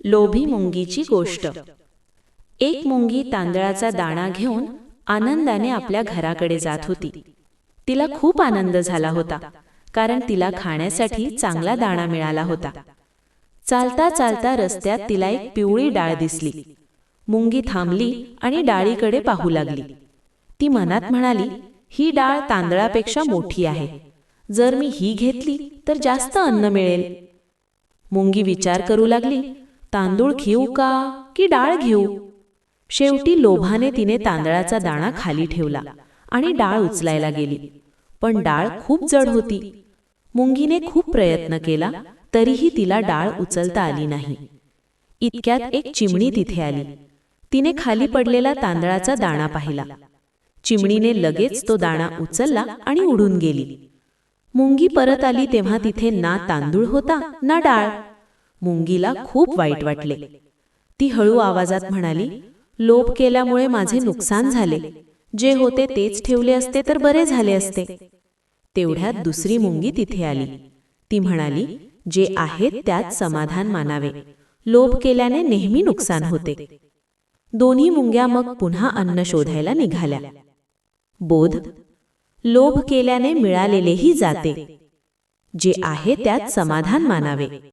लोभी मुंगीची गोष्ट। एक मुंगी तांदळाचा दाणा घेऊन आनंदाने आपल्या घराकडे जात होती। तिला खूप आनंद झाला होता, कारण तिला खाण्यासाठी चांगला दाणा मिळाला होता। चालता चालता रस्त्यात तिला एक पिवळी डाळ दिसली। मुंगी थांबली आणि डाळीकडे पाहू लागली। ती मनात म्हणाली, ही डाळ तांदळापेक्षा मोठी आहे। जर मी ही घेतली तर जास्त अन्न मिळेल। मुंगी विचार करू लागली, तांदूळ घेऊ का की डाळ घेऊ? शेवटी लोभाने तिने तांदळाचा दाणा खाली ठेवला आणि डाळ उचलायला गेली, पण डाळ खूप जड होती। मुंगीने खूप प्रयत्न केला, तरीही तिला डाळ उचलता आली नाही। इतक्यात एक चिमणी तिथे आली। तिने खाली पडलेला तांदळाचा दाणा पाहिला। चिमणीने लगेच तो दाणा उचलला आणि उडून गेली। मुंगी परत आली तेव्हा तिथे ना तांदूळ होता ना डाळ। मुंगीला खूप वाईट वाटले। ती हळू आवाजात म्हणाली, लोभ केल्यामुळे माझे नुकसान झाले। जे होते तेच ठेवले असते तर बरे झाले असते। तेवढ्यात दुसरी मुंगी तिथे आली। ती म्हणाली, जे आहे त्यात समाधान मानावे। लोभ केल्याने नेहमी नुकसान होते। दोन्ही मुंग्या मग पुन्हा अन्न शोधायला निघाल्या। बोध: लोभ केल्याने मिळालेलेही जाते। जे आहे त्यात समाधान मानावे।